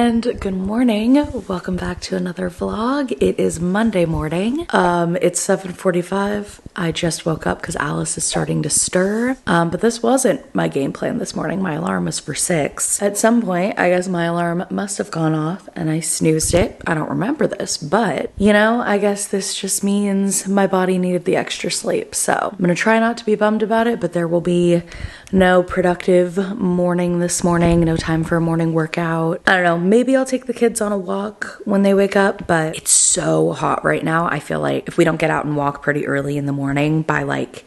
And good morning. Welcome back to another vlog. It is Monday morning. It's 7:45. I just woke up because Alice is starting to stir. But this wasn't my game plan this morning. My alarm was for 6. At some point, I guess my alarm must have gone off and I snoozed it. I don't remember this, but you know, I guess this just means my body needed the extra sleep. So I'm gonna try not to be bummed about it, but there will be no productive morning this morning, no time for a morning workout. I don't know, maybe I'll take the kids on a walk when they wake up, but it's so hot right now. I feel like if we don't get out and walk pretty early in the morning by like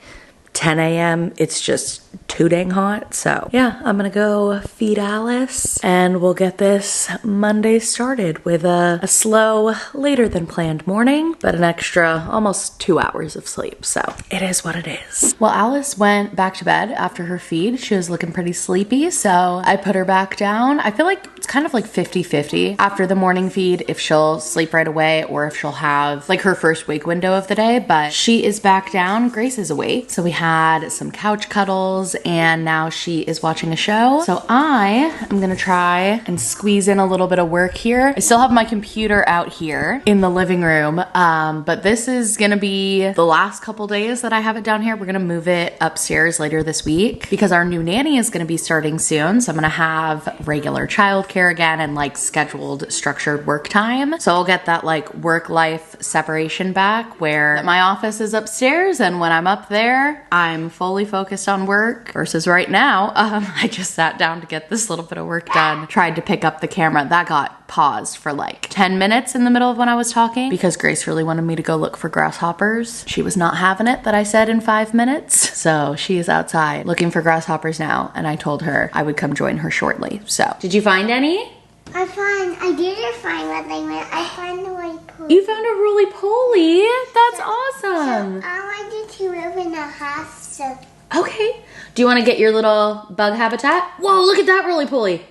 10 a.m., it's just too dang hot. So yeah, I'm gonna go feed Alice and we'll get this Monday started with a slow, later than planned morning, but an extra almost 2 hours of sleep. So it is what it is. Well, Alice went back to bed after her feed. She was looking pretty sleepy, so I put her back down. I feel like it's kind of like 50-50 after the morning feed if she'll sleep right away or if she'll have like her first wake window of the day, but she is back down. Grace is awake. So we had some couch cuddles and now she is watching a show. So I am gonna try and squeeze in a little bit of work here. I still have my computer out here in the living room, but this is gonna be the last couple days that I have it down here. We're gonna move it upstairs later this week because our new nanny is gonna be starting soon. So I'm gonna have regular childcare again and like scheduled structured work time. So I'll get that like work-life separation back where my office is upstairs and when I'm up there, I'm fully focused on work versus right now, I just sat down to get this little bit of work done, tried to pick up the camera. That got paused for like 10 minutes in the middle of when I was talking because Grace really wanted me to go look for grasshoppers. She was not having it that I said in 5 minutes. So she is outside looking for grasshoppers now. And I told her I would come join her shortly. So did you find any? I didn't find what they meant. I found the roly-poly. You found a roly-poly? That's awesome. So I wanted to live in a house, so. Okay. Do you want to get your little bug habitat? Whoa, look at that roly-poly.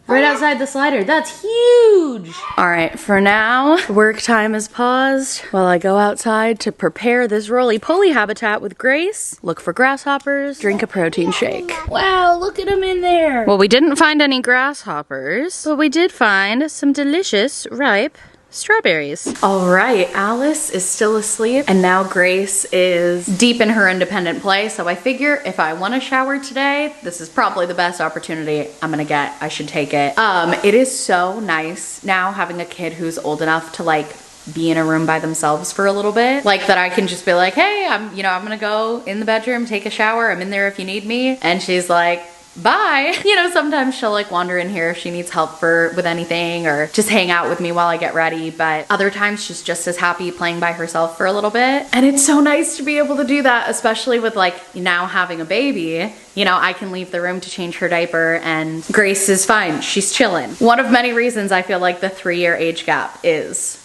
Right outside the slider. That's huge. All right, for now, work time is paused while I go outside to prepare this roly-poly habitat with Grace, look for grasshoppers, drink a protein shake. Wow, look at them in there. Well, we didn't find any grasshoppers, but we did find some delicious, ripe strawberries. All right, Alice is still asleep and now Grace is deep in her independent play. So I figure if I want to shower today, this is probably the best opportunity I'm gonna get. I should take it. It is so nice now having a kid who's old enough to like be in a room by themselves for a little bit. Like that I can just be like, hey, I'm gonna go in the bedroom, take a shower. I'm in there if you need me. And she's like, bye. You know, sometimes she'll like wander in here if she needs help with anything or just hang out with me while I get ready. But other times she's just as happy playing by herself for a little bit. And it's so nice to be able to do that, especially with like now having a baby. You know, I can leave the room to change her diaper and Grace is fine. She's chilling. One of many reasons I feel like the 3-year age gap is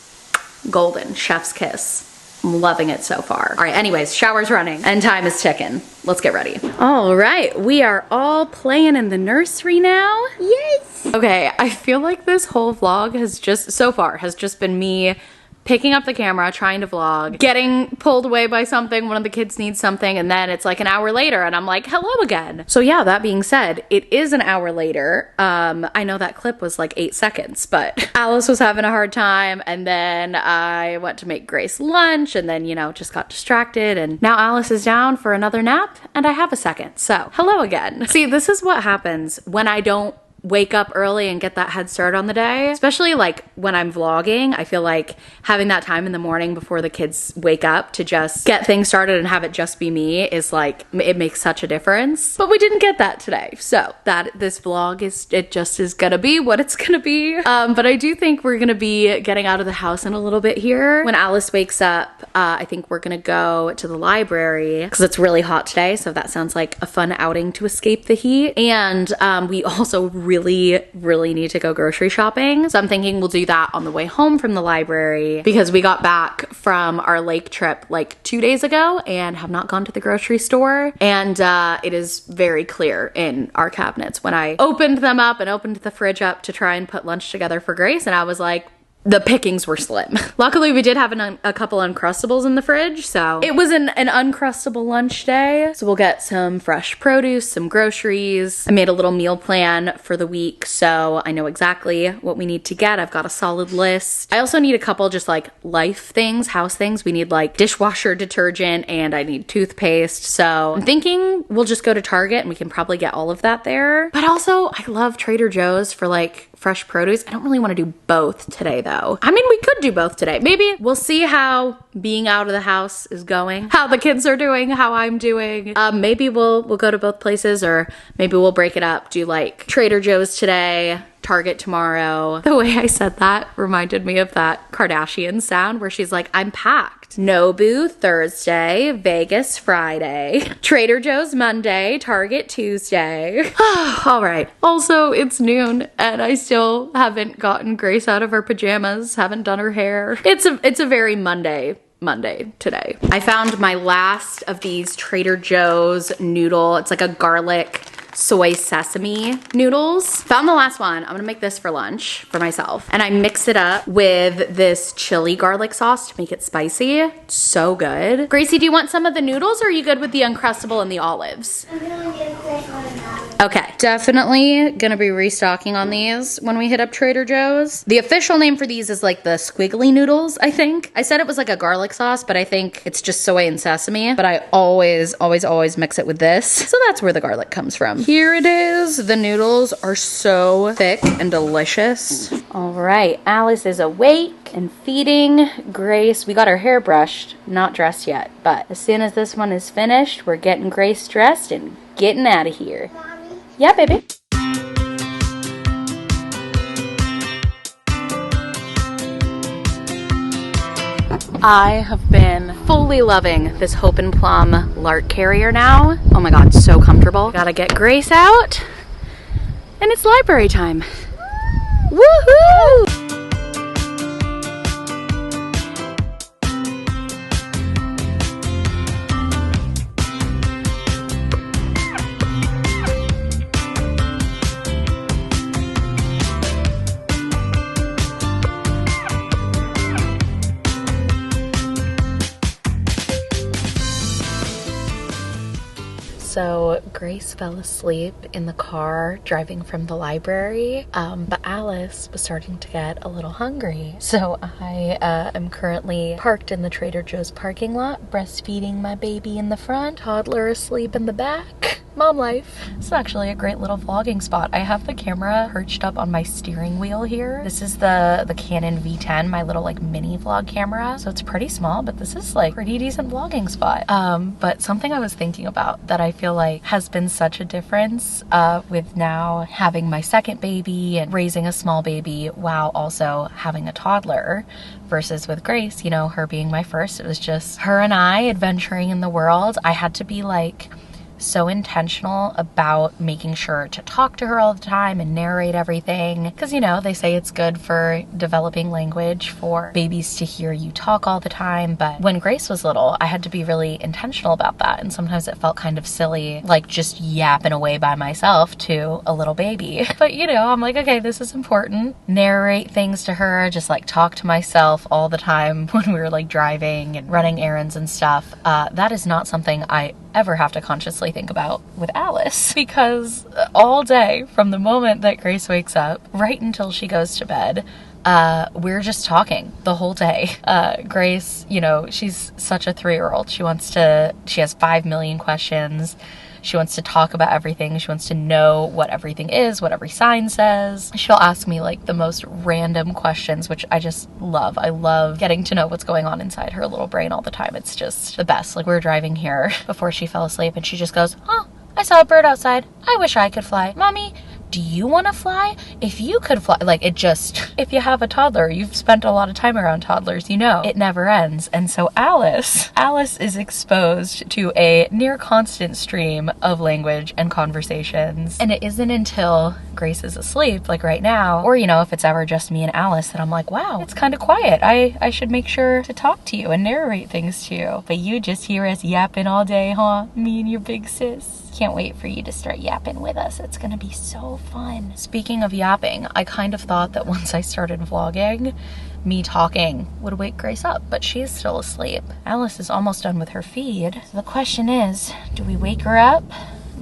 golden. Chef's kiss. I'm loving it so far. All right, anyways, shower's running and time is ticking. Let's get ready. All right, we are all playing in the nursery now. Yes. Okay, I feel like this whole vlog has just been me picking up the camera, trying to vlog, getting pulled away by something, one of the kids needs something, and then it's like an hour later and I'm like, hello again. So yeah, that being said, it is an hour later. I know that clip was like 8 seconds, but Alice was having a hard time and then I went to make Grace lunch and then, you know, just got distracted and now Alice is down for another nap and I have a second. So hello again. See, this is what happens when I don't wake up early and get that head start on the day. Especially like when I'm vlogging, I feel like having that time in the morning before the kids wake up to just get things started and have it just be me is like, it makes such a difference. But we didn't get that today. So this vlog it just is gonna be what it's gonna be. But I do think we're gonna be getting out of the house in a little bit here. When Alice wakes up, I think we're gonna go to the library because it's really hot today. So that sounds like a fun outing to escape the heat. And we also really need to go grocery shopping. So I'm thinking we'll do that on the way home from the library because we got back from our lake trip like 2 days ago and have not gone to the grocery store. And it is very clear in our cabinets when I opened them up and opened the fridge up to try and put lunch together for Grace. And I was like, the pickings were slim. Luckily, we did have a couple Uncrustables in the fridge, so it was an Uncrustable lunch day. So we'll get some fresh produce, some groceries. I made a little meal plan for the week, so I know exactly what we need to get. I've got a solid list. I also need a couple just like life things, house things. We need like dishwasher detergent and I need toothpaste. So I'm thinking we'll just go to Target and we can probably get all of that there. But also, I love Trader Joe's for like fresh produce. I don't really want to do both today though. I mean, we could do both today. Maybe we'll see how being out of the house is going, how the kids are doing, how I'm doing. Maybe we'll go to both places, or maybe we'll break it up, do like Trader Joe's today, Target tomorrow. The way I said that reminded me of that Kardashian sound where she's like, I'm packed. Nobu Thursday, Vegas Friday, Trader Joe's Monday, Target Tuesday. All right. Also, it's noon and I still haven't gotten Grace out of her pajamas, haven't done her hair. It's a very Monday today. I found my last of these Trader Joe's noodle. It's like a garlic soy sesame noodles. Found the last one. I'm gonna make this for lunch for myself. And I mix it up with this chili garlic sauce to make it spicy. So good. Gracie, do you want some of the noodles or are you good with the Uncrustable and the olives? I'm gonna get a quick one of that. Okay, definitely gonna be restocking on these when we hit up Trader Joe's. The official name for these is like the squiggly noodles, I think. I said it was like a garlic sauce, but I think it's just soy and sesame. But I always mix it with this. So that's where the garlic comes from. Here it is. The noodles are so thick and delicious. All right, Alice is awake and feeding Grace. We got her hair brushed, not dressed yet, but as soon as this one is finished, we're getting Grace dressed and getting out of here. Mommy? Yeah, baby. I have been fully loving this Hope and Plum Lark carrier now. Oh my God, so comfortable. Gotta get Grace out and it's library time. Woohoo! So Grace fell asleep in the car driving from the library, but Alice was starting to get a little hungry. So I am currently parked in the Trader Joe's parking lot, breastfeeding my baby in the front, toddler asleep in the back. Mom life. It's actually a great little vlogging spot. I have the camera perched up on my steering wheel here. This is the Canon V10, my little like mini vlog camera. So it's pretty small, but this is like pretty decent vlogging spot. But something I was thinking about that I feel like has been such a difference with now having my second baby and raising a small baby while also having a toddler versus with Grace, you know, her being my first. It was just her and I adventuring in the world. I had to be like so intentional about making sure to talk to her all the time and narrate everything, because you know they say it's good for developing language for babies to hear you talk all the time. But when Grace was little, I had to be really intentional about that, and sometimes it felt kind of silly, like just yapping away by myself to a little baby. But you know, I'm like, okay, this is important. Narrate things to her, just like talk to myself all the time when we were like driving and running errands and stuff. That is not something I ever have to consciously think about with Alice, because all day from the moment that Grace wakes up right until she goes to bed, we're just talking the whole day. Grace, you know, she's such a 3-year-old. She has 5 million questions. She wants to talk about everything. She wants to know what everything is, what every sign says. She'll ask me like the most random questions, which I just love. I love getting to know what's going on inside her little brain all the time. It's just the best. Like we were driving here before she fell asleep and she just goes, "Oh, I saw a bird outside. I wish I could fly. Mommy, do you want to fly? If you could fly," like it just, if you have a toddler, you've spent a lot of time around toddlers, you know, it never ends. And so Alice is exposed to a near constant stream of language and conversations. And it isn't until Grace is asleep, like right now, or you know, if it's ever just me and Alice, that I'm like, wow, it's kind of quiet. I should make sure to talk to you and narrate things to you. But you just hear us yapping all day, huh? Me and your big sis. Can't wait for you to start yapping with us. It's gonna be so fun. Speaking of yapping, I kind of thought that once I started vlogging me talking would wake Grace up, but she's still asleep. Alice is almost done with her feed. So the question is, do we wake her up,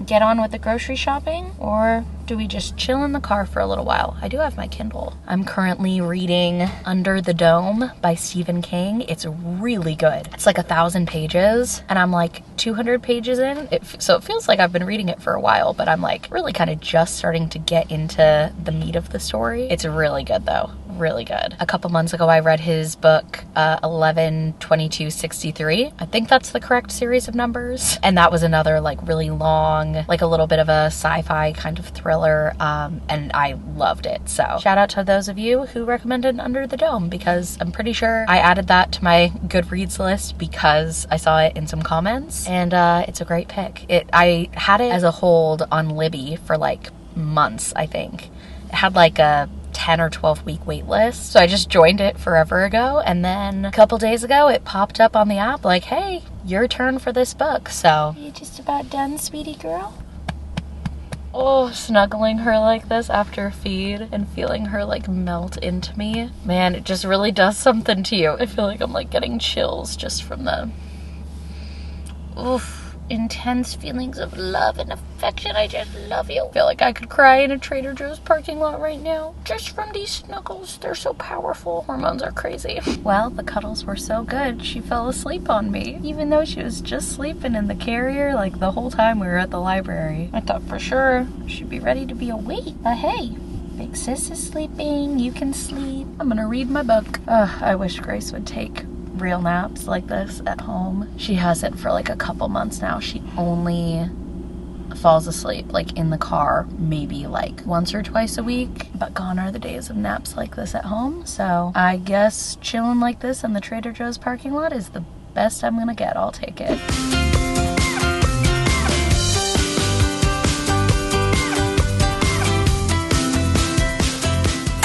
get on with the grocery shopping, or do we just chill in the car for a little while? I do have my Kindle. I'm currently reading Under the Dome by Stephen King. It's really good. It's like 1,000 pages and I'm like 200 pages in. So it feels like I've been reading it for a while, but I'm like really kind of just starting to get into the meat of the story. It's really good though. Really good. A couple months ago I read his book 11/22/63. I think that's the correct series of numbers, and that was another like really long, like a little bit of a sci-fi kind of thriller, and I loved it. So shout out to those of you who recommended Under the Dome, because I'm pretty sure I added that to my Goodreads list because I saw it in some comments, and it's a great pick. I had it as a hold on Libby for like months. I think it had like a 10 or 12 week wait list. So I just joined it forever ago, and then a couple days ago it popped up on the app like, hey, your turn for this book. So, you just about done, sweetie girl? Oh, snuggling her like this after a feed and feeling her like melt into me. Man, it just really does something to you. I feel like I'm like getting chills just from the intense feelings of love and affection. I just love you. I feel like I could cry in a Trader Joe's parking lot right now just from these snuggles. They're so powerful. Hormones are crazy. Well, the cuddles were so good, she fell asleep on me, even though she was just sleeping in the carrier like the whole time we were at the library. I thought for sure she'd be ready to be awake, but hey, big sis is sleeping, you can sleep. I'm gonna read my book. I wish Grace would take real naps like this at home. She hasn't for like a couple months now. She only falls asleep like in the car maybe like once or twice a week, but gone are the days of naps like this at home. So I guess chilling like this in the Trader Joe's parking lot is the best I'm gonna get. I'll take it.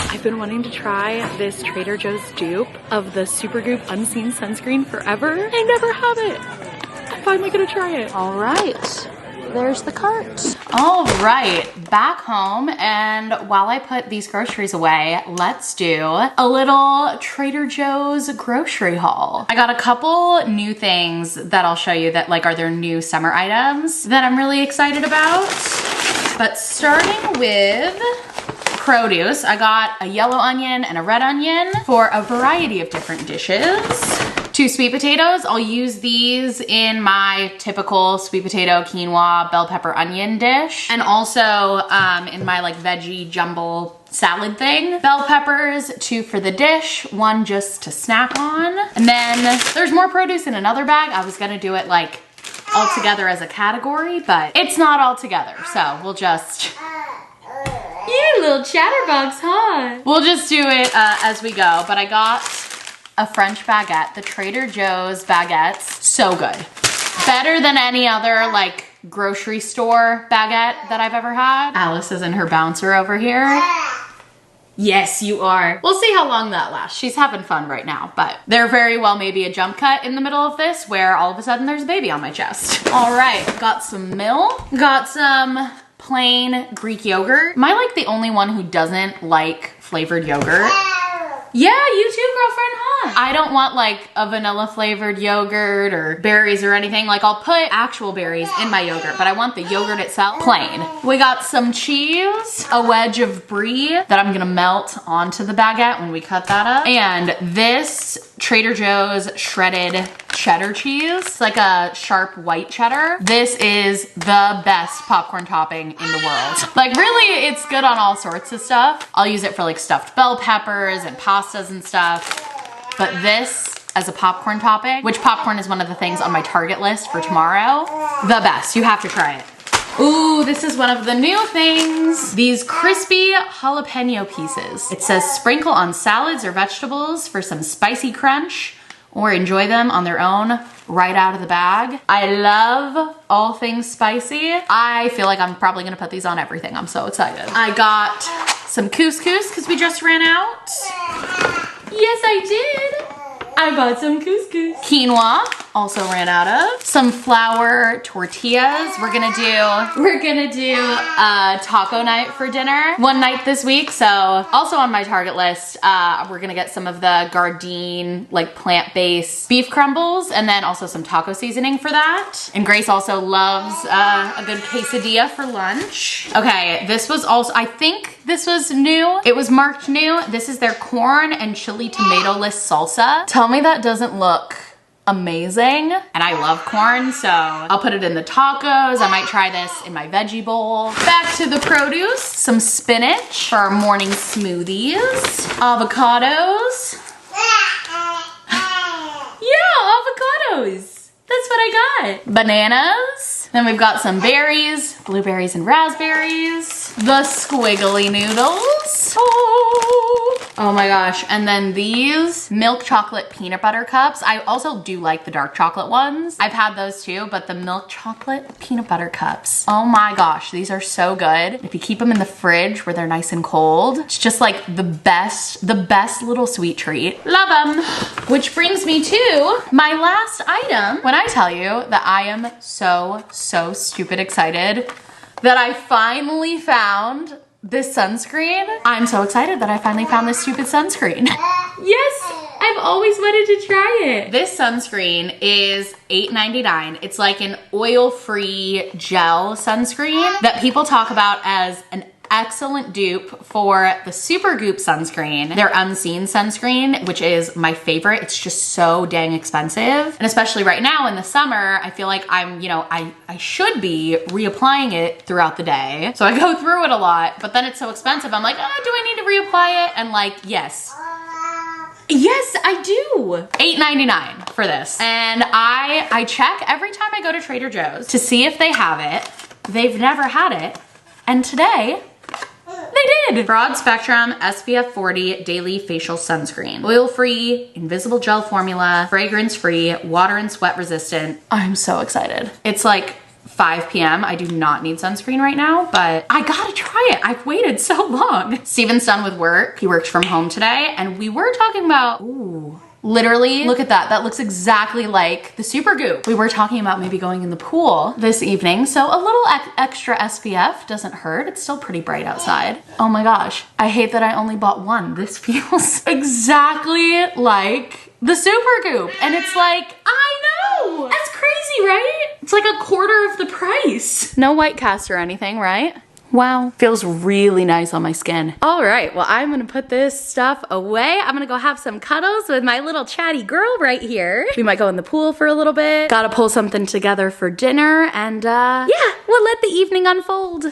I've been wanting to try this Trader Joe's dupe of the Supergoop Unseen Sunscreen forever. I never have it. I'm finally gonna try it. All right, there's the cart. All right, back home, and while I put these groceries away, let's do a little Trader Joe's grocery haul. I got a couple new things that I'll show you that like are their new summer items that I'm really excited about. But starting with produce, I got a yellow onion and a red onion for a variety of different dishes. 2 sweet potatoes. I'll use these in my typical sweet potato, quinoa, bell pepper, onion dish. And also in my like veggie jumble salad thing. Bell peppers, 2 for the dish, 1 just to snack on. And then there's more produce in another bag. I was gonna do it like all together as a category, but it's not all together. So we'll just, you little chatterbox, huh? We'll just do it as we go. But I got a French baguette, the Trader Joe's baguettes. So good. Better than any other like grocery store baguette that I've ever had. Alice is in her bouncer over here. Yes, you are. We'll see how long that lasts. She's having fun right now, but there very well may be a jump cut in the middle of this where all of a sudden there's a baby on my chest. All right, got some milk, got some plain Greek yogurt. Am I like the only one who doesn't like flavored yogurt? Yeah, you too, girlfriend, huh? I don't want like a vanilla flavored yogurt or berries or anything. Like I'll put actual berries in my yogurt, but I want the yogurt itself plain. We got some cheese, a wedge of brie that I'm gonna melt onto the baguette when we cut that up. And this Trader Joe's shredded cheddar cheese. It's like a sharp white cheddar. This is the best popcorn topping in the world. Like really, it's good on all sorts of stuff. I'll use it for like stuffed bell peppers and pastas and stuff. But this as a popcorn topping, which popcorn is one of the things on my Target list for tomorrow, the best. You have to try it. Ooh, this is one of the new things. These crispy jalapeno pieces. It says sprinkle on salads or vegetables for some spicy crunch, or enjoy them on their own right out of the bag. I love all things spicy. I feel like I'm probably gonna put these on everything. I'm so excited. I got some couscous because we just ran out. Yes, I did. I bought some couscous. Quinoa, also ran out of. Some flour tortillas. We're gonna do taco night for dinner one night this week. So also on my Target list, we're gonna get some of the Gardein like plant-based beef crumbles and then also some taco seasoning for that. And Grace also loves a good quesadilla for lunch. Okay, this was also, I think this was new. It was marked new. This is their corn and chili tomato-less salsa. Tell me that doesn't look amazing. And I love corn, so I'll put it in the tacos. I might try this in my veggie bowl. Back to the produce. Some spinach for our morning smoothies. Avocados. Yeah, avocados. That's what I got. Bananas. Then we've got some berries, blueberries and raspberries. The squiggly noodles. Oh my gosh. And then these milk chocolate peanut butter cups. I also do like the dark chocolate ones. I've had those too, but the milk chocolate peanut butter cups. Oh my gosh, these are so good. If you keep them in the fridge where they're nice and cold, it's just like the best little sweet treat. Love them. Which brings me to my last item. When I tell you that I am so stupid excited that I finally found this sunscreen. I'm so excited that I finally found this stupid sunscreen. Yes, I've always wanted to try it. This sunscreen is $8.99. It's like an oil-free gel sunscreen that people talk about as an excellent dupe for the Supergoop sunscreen, their unseen sunscreen, which is my favorite. It's just so dang expensive. And especially right now in the summer, I feel like I'm, you know, I should be reapplying it throughout the day. So I go through it a lot, but then it's so expensive. I'm like, oh, do I need to reapply it? And like, yes. Yes, I do. $8.99 for this. And I check every time I go to Trader Joe's to see if they have it. They've never had it. And today, they did. Broad spectrum SPF 40 daily facial sunscreen. Oil-free, invisible gel formula, fragrance-free, water and sweat resistant. I'm so excited. It's like 5 p.m. I do not need sunscreen right now, but I gotta try it. I've waited so long. Steven's done with work. He works from home today, and we were talking about, ooh, literally, look at that. That looks exactly like the Supergoop. We were talking about maybe going in the pool this evening, so a little extra SPF doesn't hurt. It's still pretty bright outside. Oh my gosh, I hate that I only bought one. This feels exactly like the Supergoop. And it's like, I know, that's crazy, right? It's like a quarter of the price. No white cast or anything, right? Wow, feels really nice on my skin. All right, well, I'm gonna put this stuff away. I'm gonna go have some cuddles with my little chatty girl right here. We might go in the pool for a little bit. Gotta pull something together for dinner, and yeah, we'll let the evening unfold.